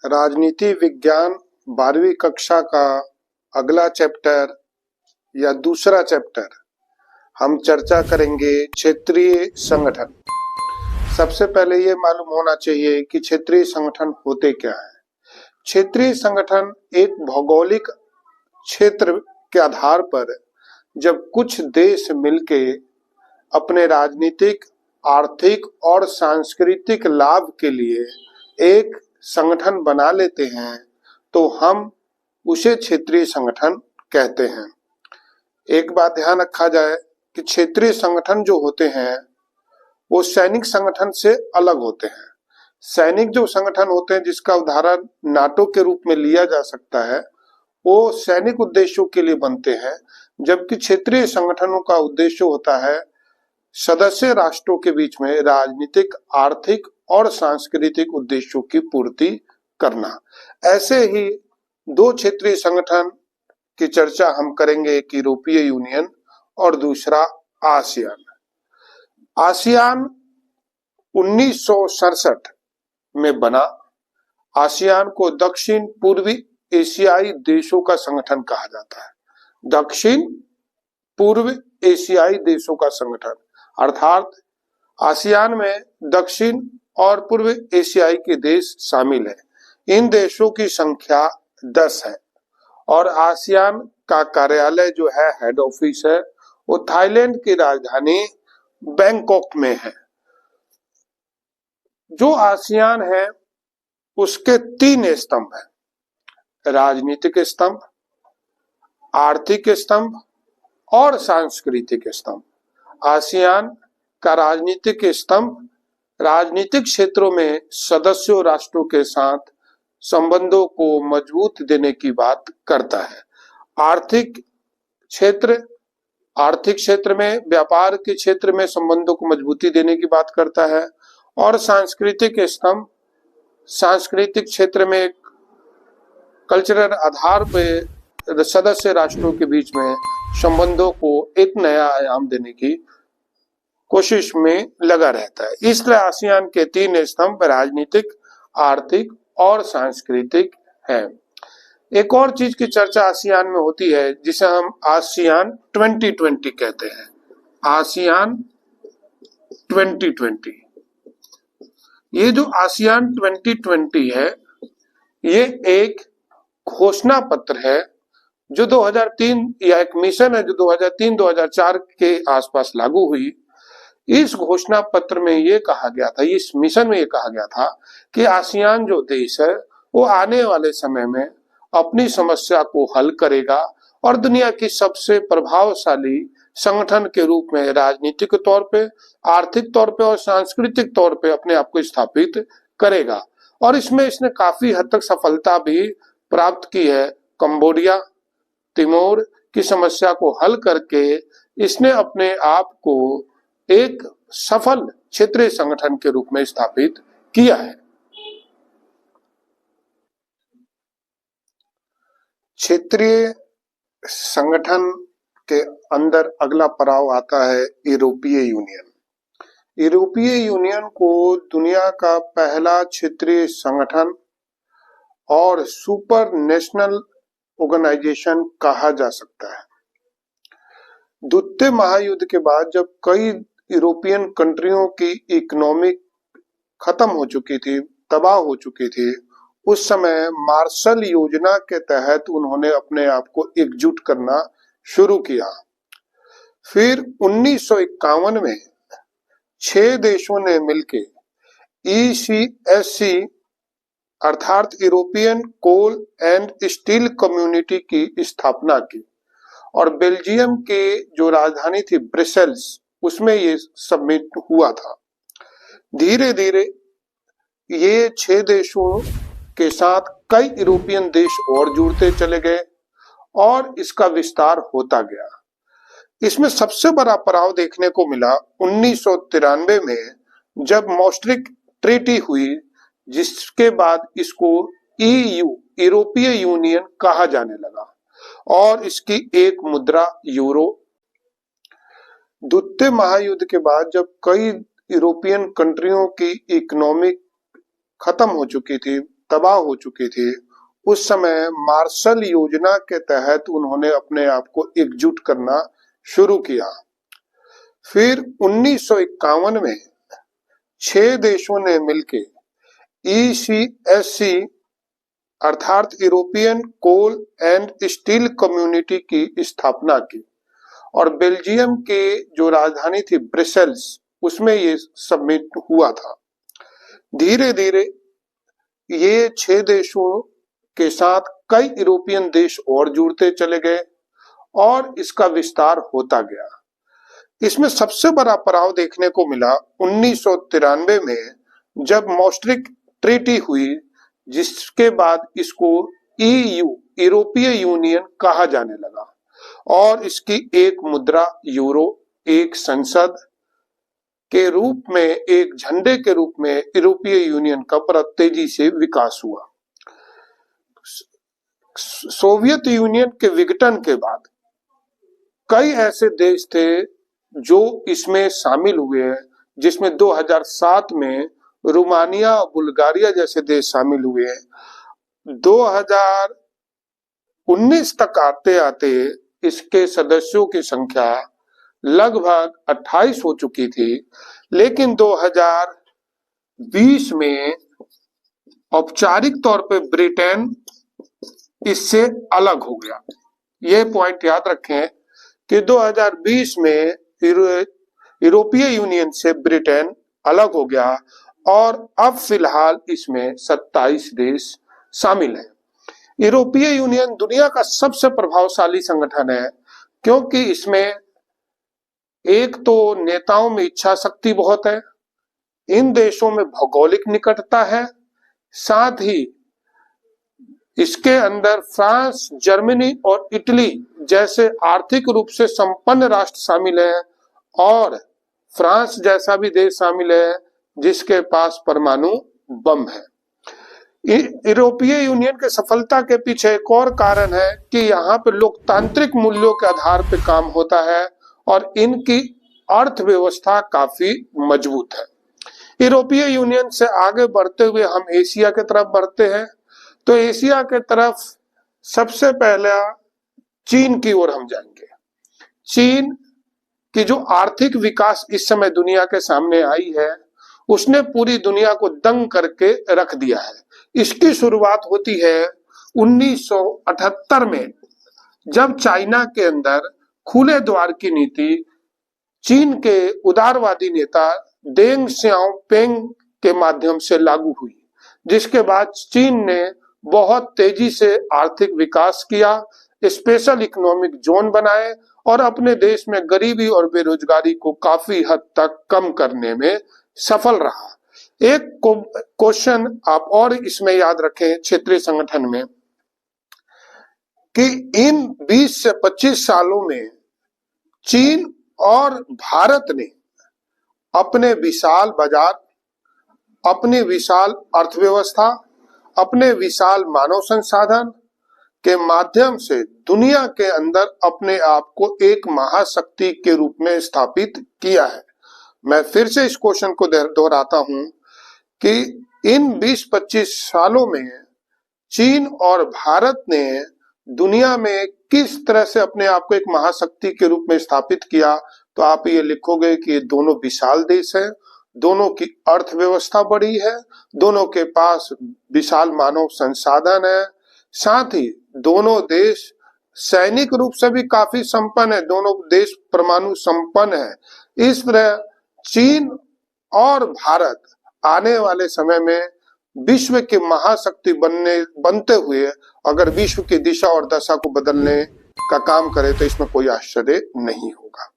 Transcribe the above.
राजनीति विज्ञान 12वीं कक्षा का अगला चैप्टर या दूसरा चैप्टर हम चर्चा करेंगे क्षेत्रीय संगठन। सबसे पहले ये मालूम होना चाहिए कि क्षेत्रीय संगठन होते क्या है। क्षेत्रीय संगठन एक भौगोलिक क्षेत्र के आधार पर जब कुछ देश मिलके अपने राजनीतिक, आर्थिक और सांस्कृतिक लाभ के लिए एक संगठन बना लेते हैं तो हम उसे क्षेत्रीय संगठन कहते हैं। एक बात ध्यान रखा जाए कि क्षेत्रीय संगठन जो होते हैं वो सैनिक संगठन से अलग होते हैं। सैनिक जो संगठन होते हैं जिसका उदाहरण नाटो के रूप में लिया जा सकता है, वो सैनिक उद्देश्यों के लिए बनते हैं, जबकि क्षेत्रीय संगठनों का उद्देश्य होता है सदस्य राष्ट्रों के बीच में राजनीतिक, आर्थिक और सांस्कृतिक उद्देश्यों की पूर्ति करना। ऐसे ही दो क्षेत्रीय संगठन की चर्चा हम करेंगे, एक यूरोपीय यूनियन और दूसरा आसियान। आसियान 1967 में बना। आसियान को दक्षिण पूर्वी एशियाई देशों का संगठन कहा जाता है। दक्षिण पूर्व एशियाई देशों का संगठन अर्थात आसियान में दक्षिण और पूर्व एशियाई के देश शामिल है। इन देशों की संख्या 10 है और आसियान का कार्यालय जो है, हेड ऑफिस है, वो थाईलैंड की राजधानी बैंकॉक में है। जो आसियान है उसके 3 स्तंभ हैं: राजनीतिक स्तंभ, आर्थिक स्तंभ और सांस्कृतिक स्तंभ। आसियान का राजनीतिक स्तंभ राजनीतिक क्षेत्रों में सदस्यों राष्ट्रों के साथ संबंधों को मजबूत देने की बात करता है। आर्थिक क्षेत्र में व्यापार के क्षेत्र में संबंधों को मजबूती देने की बात करता है। और सांस्कृतिक स्तंभ सांस्कृतिक क्षेत्र में कल्चरल आधार पर सदस्य राष्ट्रों के बीच में संबंधों को एक नया आयाम देने की कोशिश में लगा रहता है। इसलिए आसियान के 3 स्तंभ राजनीतिक, आर्थिक और सांस्कृतिक है। एक और चीज की चर्चा आसियान में होती है जिसे हम आसियान 2020 कहते हैं। आसियान 2020, ये जो आसियान 2020 है, ये एक घोषणा पत्र है जो 2003 या एक मिशन है जो 2003-2004 के आसपास लागू हुई। इस घोषणा पत्र में ये कहा गया था, इस मिशन में ये कहा गया था कि आसियान जो देश है वो आने वाले समय में अपनी समस्या को हल करेगा और दुनिया की सबसे प्रभावशाली संगठन के रूप में राजनीतिक तौर पे, आर्थिक तौर पे और सांस्कृतिक तौर पे अपने आप को स्थापित करेगा। और इसमें इसने काफी हद तक सफलता भी प्राप्त की है। कंबोडिया, तिमोर की समस्या को हल करके इसने अपने आप को एक सफल क्षेत्रीय संगठन के रूप में स्थापित किया है। क्षेत्रीय संगठन के अंदर अगला पड़ाव आता है यूरोपीय यूनियन। यूरोपीय यूनियन को दुनिया का पहला क्षेत्रीय संगठन और सुपर नेशनल ऑर्गेनाइजेशन कहा जा सकता है। द्वितीय महायुद्ध के बाद जब कई यूरोपियन कंट्रियों की इकोनॉमिक खत्म हो चुकी थी, तबाह हो चुकी थी, उस समय मार्शल योजना के तहत उन्होंने अपने आप को एकजुट करना शुरू किया। फिर 1951 में 6 देशों ने मिलके ECSC अर्थात European coal and steel community की स्थापना की और बेल्जियम के जो राजधानी थी ब्रसेल्स, उसमें ये सबमिट हुआ था। धीरे धीरे ये 6 देशों के साथ कई यूरोपियन देश और जुड़ते चले गए और इसका विस्तार होता गया। इसमें सबसे बड़ा पड़ाव देखने को मिला 1993 में जब मॉस्ट्रिक्ट ट्रीटी हुई, जिसके बाद इसको EU यूरोपीय यूनियन कहा जाने लगा और इसकी एक मुद्रा यूरो। द्वितीय महायुद्ध के बाद जब कई यूरोपियन कंट्रियों की इकोनॉमिक खत्म हो चुकी थी, तबाह हो चुकी थी, उस समय मार्शल योजना के तहत उन्होंने अपने आप को एकजुट करना शुरू किया। फिर 1951 में 6 देशों ने मिलकर ECSC अर्थात European coal and steel community की स्थापना की और बेल्जियम की जो राजधानी थी ब्रसेल्स, उसमें ये समिट हुआ था। धीरे धीरे ये 6 देशों के साथ कई यूरोपियन देश और जुड़ते चले गए और इसका विस्तार होता गया। इसमें सबसे बड़ा पड़ाव देखने को मिला 1993 में, जब मॉस्ट्रिक्ट ट्रीटी हुई, जिसके बाद इसको EU यूरोपीय यूनियन कहा जाने लगा और इसकी एक मुद्रा यूरो, एक संसद के रूप में, एक झंडे के रूप में यूरोपीय यूनियन का बड़ा तेजी से विकास हुआ। सोवियत यूनियन के विघटन के बाद कई ऐसे देश थे जो इसमें शामिल हुए, जिसमें 2007 में रोमानिया और बुल्गारिया जैसे देश शामिल हुए। 2019 तक आते आते इसके सदस्यों की संख्या लगभग 28 हो चुकी थी, लेकिन 2020 में औपचारिक तौर पे ब्रिटेन इससे अलग हो गया। यह पॉइंट याद रखें कि 2020 में यूरोपीय यूनियन से ब्रिटेन अलग हो गया और अब फिलहाल इसमें 27 देश शामिल हैं। यूरोपीय यूनियन दुनिया का सबसे प्रभावशाली संगठन है, क्योंकि इसमें एक तो नेताओं में इच्छा शक्ति बहुत है, इन देशों में भौगोलिक निकटता है, साथ ही इसके अंदर फ्रांस, जर्मनी और इटली जैसे आर्थिक रूप से संपन्न राष्ट्र शामिल हैं और फ्रांस जैसा भी देश शामिल है जिसके पास परमाणु बम है। यूरोपीय यूनियन के सफलता के पीछे एक और कारण है कि यहाँ पे लोकतांत्रिक मूल्यों के आधार पे काम होता है और इनकी अर्थव्यवस्था काफी मजबूत है। यूरोपीय यूनियन से आगे बढ़ते हुए हम एशिया की तरफ बढ़ते हैं, तो एशिया के तरफ सबसे पहले चीन की ओर हम जाएंगे। चीन की जो आर्थिक विकास इस समय दुनिया के सामने आई है, उसने पूरी दुनिया को दंग करके रख दिया है। इसकी शुरुआत होती है 1978 में, जब चाइना के अंदर खुले द्वार की नीति चीन के उदारवादी नेता डेंग सियाओपिंग के माध्यम से लागू हुई, जिसके बाद चीन ने बहुत तेजी से आर्थिक विकास किया, स्पेशल इकोनॉमिक जोन बनाए और अपने देश में गरीबी और बेरोजगारी को काफी हद तक कम करने में सफल रहा। एक क्वेश्चन आप और इसमें याद रखें क्षेत्रीय संगठन में कि इन 20 से 25 सालों में चीन और भारत ने अपने विशाल बाजार, अपनी विशाल अर्थव्यवस्था, अपने विशाल मानव संसाधन के माध्यम से दुनिया के अंदर अपने आप को एक महाशक्ति के रूप में स्थापित किया है। मैं फिर से इस क्वेश्चन को दोहराता हूं कि इन 20-25 सालों में चीन और भारत ने दुनिया में किस तरह से अपने आप को एक महाशक्ति के रूप में स्थापित किया, तो आप ये लिखोगे कि ये दोनों विशाल देश हैं, दोनों की अर्थव्यवस्था बड़ी है, दोनों के पास विशाल मानव संसाधन है, साथ ही दोनों देश सैनिक रूप से भी काफी संपन्न है, दोनों देश परमाणु संपन्न है। इस तरह चीन और भारत आने वाले समय में विश्व की महाशक्ति बनते हुए अगर विश्व की दिशा और दशा को बदलने का काम करे तो इसमें कोई आश्चर्य नहीं होगा।